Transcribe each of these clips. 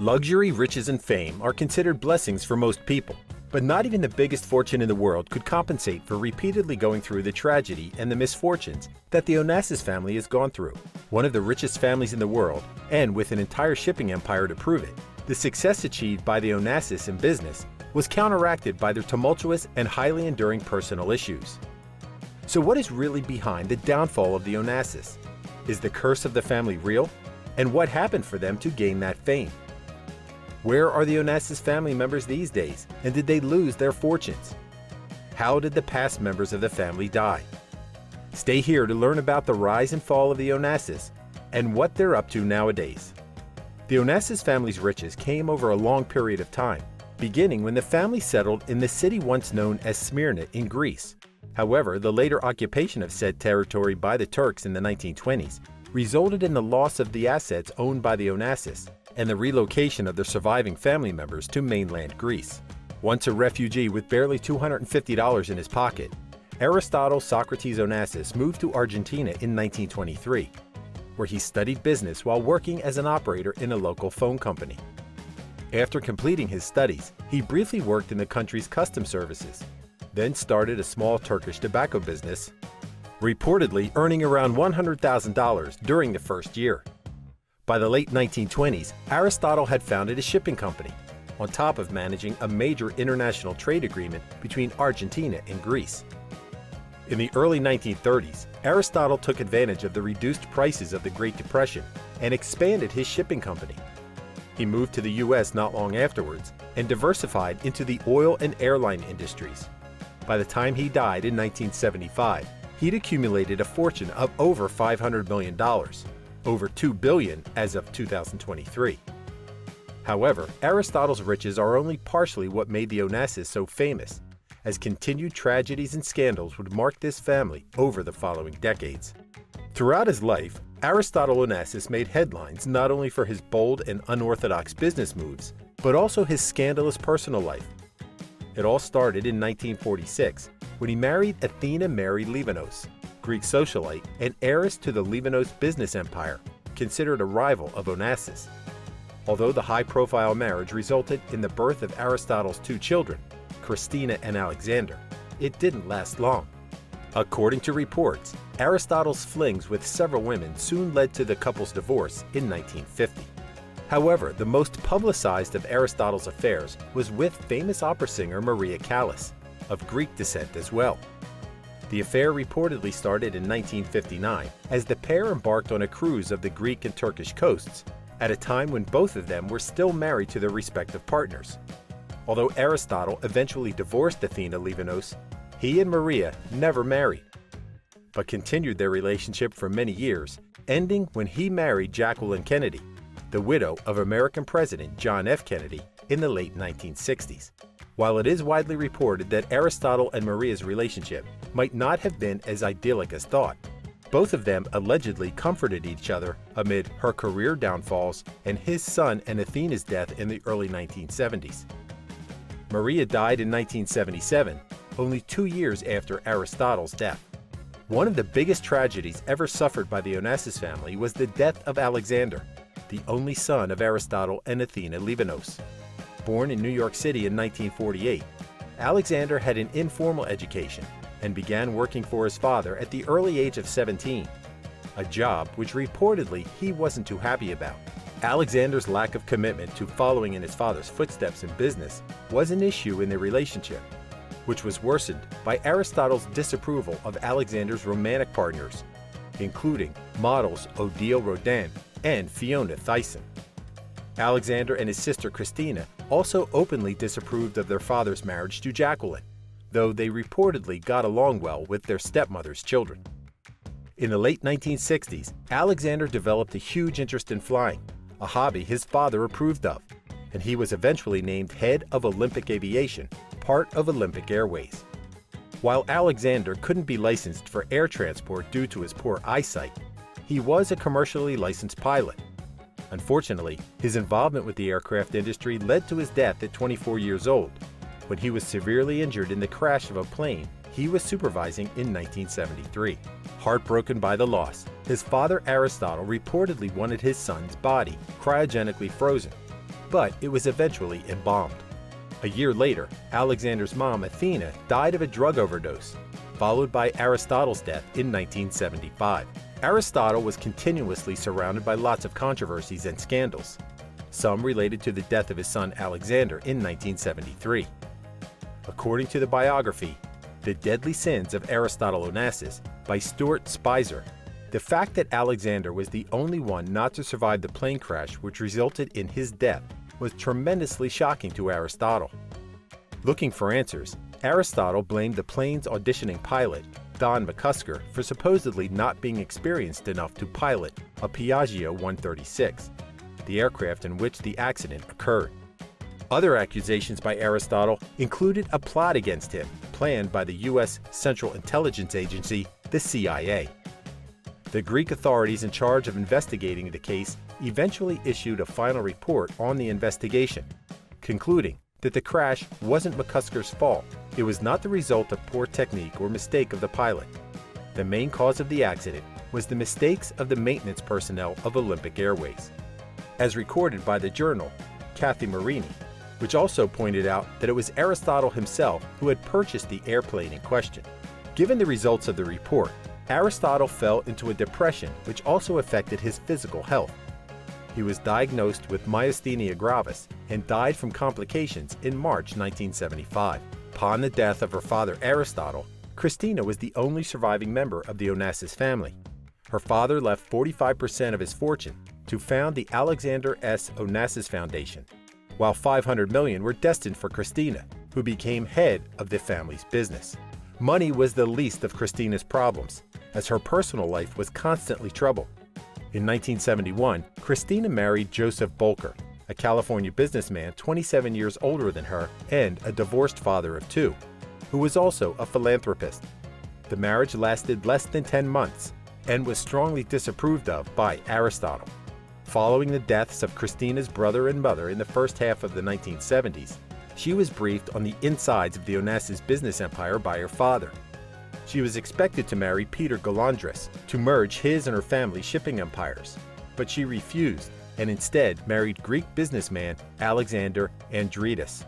Luxury, riches, and fame are considered blessings for most people, but not even the biggest fortune in the world could compensate for repeatedly going through the tragedy and the misfortunes that the Onassis family has gone through. One of the richest families in the world, and with an entire shipping empire to prove it, the success achieved by the Onassis in business was counteracted by their tumultuous and highly enduring personal issues. So what is really behind the downfall of the Onassis? Is the curse of the family real? And what happened for them to gain that fame? Where are the Onassis family members these days, and did they lose their fortunes? How did the past members of the family die? Stay here to learn about the rise and fall of the Onassis and what they're up to nowadays. The Onassis family's riches came over a long period of time, beginning when the family settled in the city once known as Smyrna in Greece. However, the later occupation of said territory by the Turks in the 1920s resulted in the loss of the assets owned by the Onassis and the relocation of their surviving family members to mainland Greece. Once a refugee with barely $250 in his pocket, Aristotle Socrates Onassis moved to Argentina in 1923, where he studied business while working as an operator in a local phone company. After completing his studies, he briefly worked in the country's customs services, then started a small Turkish tobacco business, reportedly earning around $100,000 during the first year. By the late 1920s, Aristotle had founded a shipping company, on top of managing a major international trade agreement between Argentina and Greece. In the early 1930s, Aristotle took advantage of the reduced prices of the Great Depression and expanded his shipping company. He moved to the U.S. not long afterwards and diversified into the oil and airline industries. By the time he died in 1975, he'd accumulated a fortune of over $500 million. Over $2 billion as of 2023. However, Aristotle's riches are only partially what made the Onassis so famous, as continued tragedies and scandals would mark this family over the following decades. Throughout his life, Aristotle Onassis made headlines not only for his bold and unorthodox business moves, but also his scandalous personal life. It all started in 1946 when he married Athena Mary Livanos, Greek socialite and heiress to the Livanos business empire, considered a rival of Onassis. Although the high-profile marriage resulted in the birth of Aristotle's two children, Christina and Alexander, it didn't last long. According to reports, Aristotle's flings with several women soon led to the couple's divorce in 1950. However, the most publicized of Aristotle's affairs was with famous opera singer Maria Callas, of Greek descent as well. The affair reportedly started in 1959 as the pair embarked on a cruise of the Greek and Turkish coasts at a time when both of them were still married to their respective partners. Although Aristotle eventually divorced Athena Livanos, he and Maria never married, but continued their relationship for many years, ending when he married Jacqueline Kennedy, the widow of American President John F. Kennedy, in the late 1960s. While it is widely reported that Aristotle and Maria's relationship might not have been as idyllic as thought, both of them allegedly comforted each other amid her career downfalls and his son and Athena's death in the early 1970s. Maria died in 1977, only 2 years after Aristotle's death. One of the biggest tragedies ever suffered by the Onassis family was the death of Alexander, the only son of Aristotle and Athena Livanos. Born in New York City in 1948, Alexander had an informal education and began working for his father at the early age of 17, a job which reportedly he wasn't too happy about. Alexander's lack of commitment to following in his father's footsteps in business was an issue in their relationship, which was worsened by Aristotle's disapproval of Alexander's romantic partners, including models Odile Rodin and Fiona Thyssen. Alexander and his sister Christina also openly disapproved of their father's marriage to Jacqueline, though they reportedly got along well with their stepmother's children. In the late 1960s, Alexander developed a huge interest in flying, a hobby his father approved of, and he was eventually named head of Olympic Aviation, part of Olympic Airways. While Alexander couldn't be licensed for air transport due to his poor eyesight, he was a commercially licensed pilot. Unfortunately, his involvement with the aircraft industry led to his death at 24 years old, when he was severely injured in the crash of a plane he was supervising in 1973. Heartbroken by the loss, his father Aristotle reportedly wanted his son's body cryogenically frozen, but it was eventually embalmed. A year later, Alexander's mom, Athena, died of a drug overdose, followed by Aristotle's death in 1975. Aristotle was continuously surrounded by lots of controversies and scandals, some related to the death of his son Alexander in 1973. According to the biography, The Deadly Sins of Aristotle Onassis by Stuart Spicer, the fact that Alexander was the only one not to survive the plane crash which resulted in his death was tremendously shocking to Aristotle. Looking for answers, Aristotle blamed the plane's auditioning pilot, Don McCusker, for supposedly not being experienced enough to pilot a Piaggio 136, the aircraft in which the accident occurred. Other accusations by Aristotle included a plot against him, planned by the U.S. Central Intelligence Agency, the CIA. The Greek authorities in charge of investigating the case eventually issued a final report on the investigation, concluding that the crash wasn't McCusker's fault. It was not the result of poor technique or mistake of the pilot. The main cause of the accident was the mistakes of the maintenance personnel of Olympic Airways, as recorded by the journal Kathy Marini, which also pointed out that it was Aristotle himself who had purchased the airplane in question. Given the results of the report, Aristotle fell into a depression which also affected his physical health. He was diagnosed with myasthenia gravis and died from complications in March 1975. Upon the death of her father Aristotle, Christina was the only surviving member of the Onassis family. Her father left 45% of his fortune to found the Alexander S. Onassis Foundation, while $500 million were destined for Christina, who became head of the family's business. Money was the least of Christina's problems, as her personal life was constantly troubled. In 1971, Christina married Joseph Bolker, a California businessman 27 years older than her and a divorced father of two, who was also a philanthropist. The marriage lasted less than 10 months and was strongly disapproved of by Aristotle. Following the deaths of Christina's brother and mother in the first half of the 1970s, she was briefed on the insides of the Onassis business empire by her father. She was expected to marry Peter Galandris to merge his and her family's shipping empires, but she refused and instead married Greek businessman Alexander Andreidis,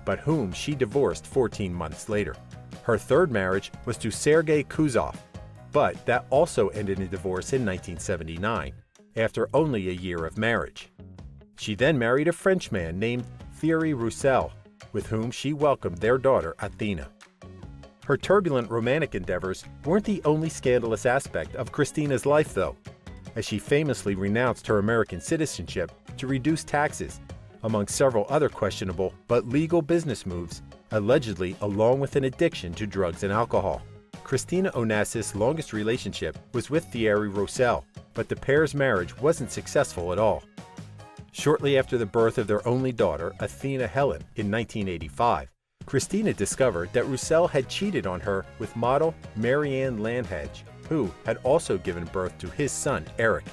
but whom she divorced 14 months later. Her third marriage was to Sergei Kuzov, but that also ended in divorce in 1979, after only a year of marriage. She then married a Frenchman named Thierry Roussel, with whom she welcomed their daughter Athena. Her turbulent romantic endeavors weren't the only scandalous aspect of Christina's life, though, as she famously renounced her American citizenship to reduce taxes, among several other questionable but legal business moves, allegedly along with an addiction to drugs and alcohol. Christina Onassis' longest relationship was with Thierry Roussel, but the pair's marriage wasn't successful at all. Shortly after the birth of their only daughter, Athena Helen, in 1985, Christina discovered that Roussel had cheated on her with model Marianne Landhage, who had also given birth to his son, Eric.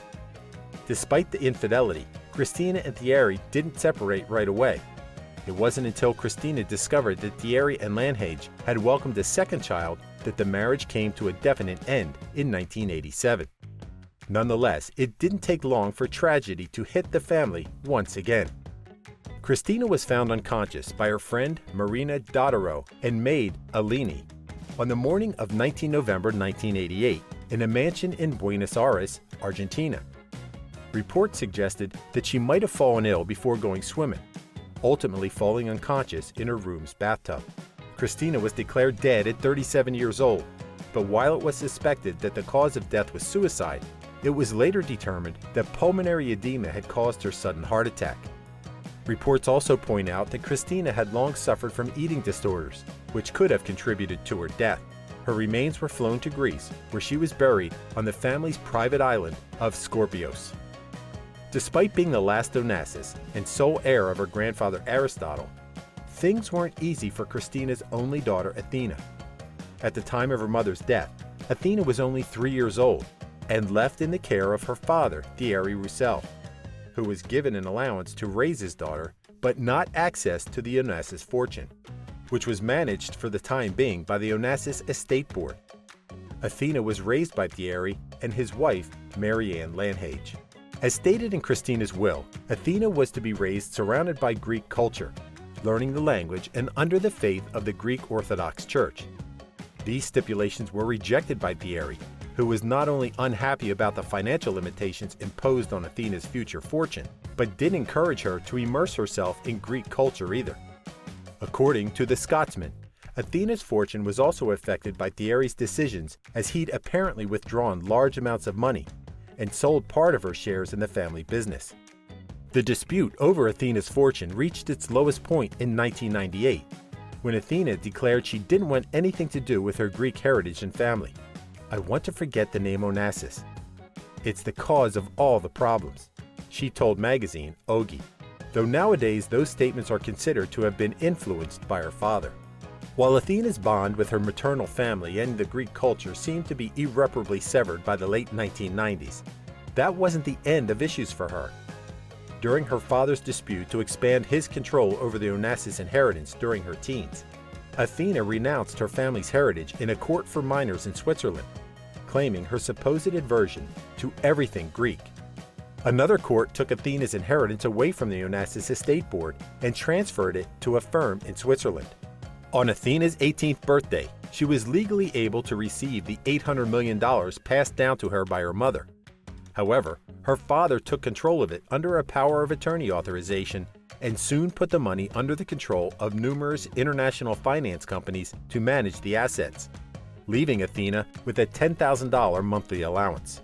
Despite the infidelity, Christina and Thierry didn't separate right away. It wasn't until Christina discovered that Thierry and Landhage had welcomed a second child that the marriage came to a definite end in 1987. Nonetheless, it didn't take long for tragedy to hit the family once again. Christina was found unconscious by her friend Marina Dodaro and maid Alini on the morning of 19 November 1988 in a mansion in Buenos Aires, Argentina. Reports suggested that she might have fallen ill before going swimming, ultimately falling unconscious in her room's bathtub. Christina was declared dead at 37 years old, but while it was suspected that the cause of death was suicide, it was later determined that pulmonary edema had caused her sudden heart attack. Reports also point out that Christina had long suffered from eating disorders, which could have contributed to her death. Her remains were flown to Greece, where she was buried on the family's private island of Scorpios. Despite being the last Onassis and sole heir of her grandfather Aristotle, things weren't easy for Christina's only daughter Athena. At the time of her mother's death, Athena was only 3 years old and left in the care of her father, Thierry Roussel, who was given an allowance to raise his daughter, but not access to the Onassis fortune, which was managed for the time being by the Onassis Estate Board. Athena was raised by Thierry and his wife, Marianne Landhage. As stated in Christina's will, Athena was to be raised surrounded by Greek culture, learning the language and under the faith of the Greek Orthodox Church. These stipulations were rejected by Thierry, who was not only unhappy about the financial limitations imposed on Athena's future fortune, but didn't encourage her to immerse herself in Greek culture either. According to the Scotsman, Athena's fortune was also affected by Thierry's decisions, as he'd apparently withdrawn large amounts of money and sold part of her shares in the family business. The dispute over Athena's fortune reached its lowest point in 1998, when Athena declared she didn't want anything to do with her Greek heritage and family. "I want to forget the name Onassis. It's the cause of all the problems," she told magazine Ogi, though nowadays those statements are considered to have been influenced by her father. While Athena's bond with her maternal family and the Greek culture seemed to be irreparably severed by the late 1990s, that wasn't the end of issues for her. During her father's dispute to expand his control over the Onassis inheritance during her teens, Athena renounced her family's heritage in a court for minors in Switzerland, claiming her supposed aversion to everything Greek. Another court took Athena's inheritance away from the Onassis estate board and transferred it to a firm in Switzerland. On Athena's 18th birthday, she was legally able to receive the $800 million passed down to her by her mother. However, her father took control of it under a power of attorney authorization and soon put the money under the control of numerous international finance companies to manage the assets, leaving Athena with a $10,000 monthly allowance.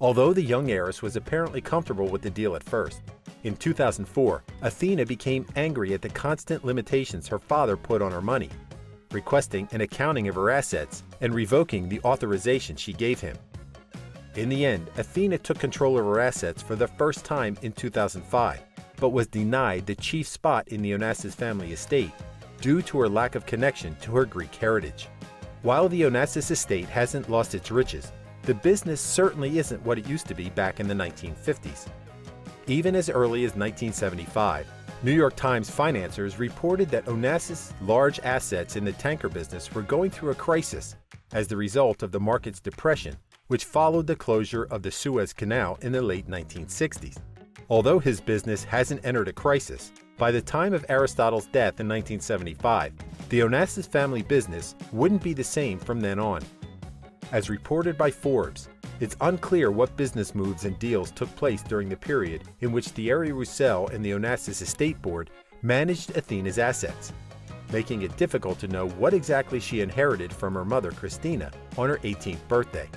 Although the young heiress was apparently comfortable with the deal at first, in 2004, Athena became angry at the constant limitations her father put on her money, requesting an accounting of her assets and revoking the authorization she gave him. In the end, Athena took control of her assets for the first time in 2005, but was denied the chief spot in the Onassis family estate due to her lack of connection to her Greek heritage. While the Onassis estate hasn't lost its riches, the business certainly isn't what it used to be back in the 1950s. Even as early as 1975, New York Times financiers reported that Onassis' large assets in the tanker business were going through a crisis as the result of the market's depression, which followed the closure of the Suez Canal in the late 1960s. Although his business hasn't entered a crisis, by the time of Aristotle's death in 1975, the Onassis family business wouldn't be the same from then on. As reported by Forbes, it's unclear what business moves and deals took place during the period in which Thierry Roussel and the Onassis estate board managed Athena's assets, making it difficult to know what exactly she inherited from her mother Christina on her 18th birthday.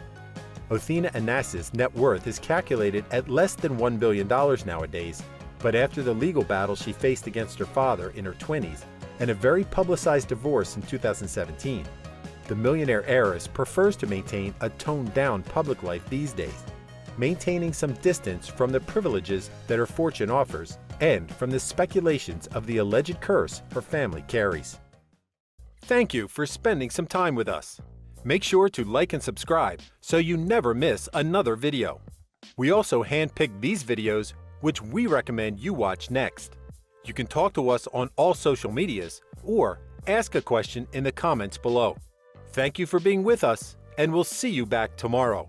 Athena Onassis' net worth is calculated at less than $1 billion nowadays, but after the legal battle she faced against her father in her 20s and a very publicized divorce in 2017, the millionaire heiress prefers to maintain a toned-down public life these days, maintaining some distance from the privileges that her fortune offers and from the speculations of the alleged curse her family carries. Thank you for spending some time with us. Make sure to like and subscribe so you never miss another video. We also handpick these videos which we recommend you watch next. You can talk to us on all social medias or ask a question in the comments below. Thank you for being with us, and we'll see you back tomorrow.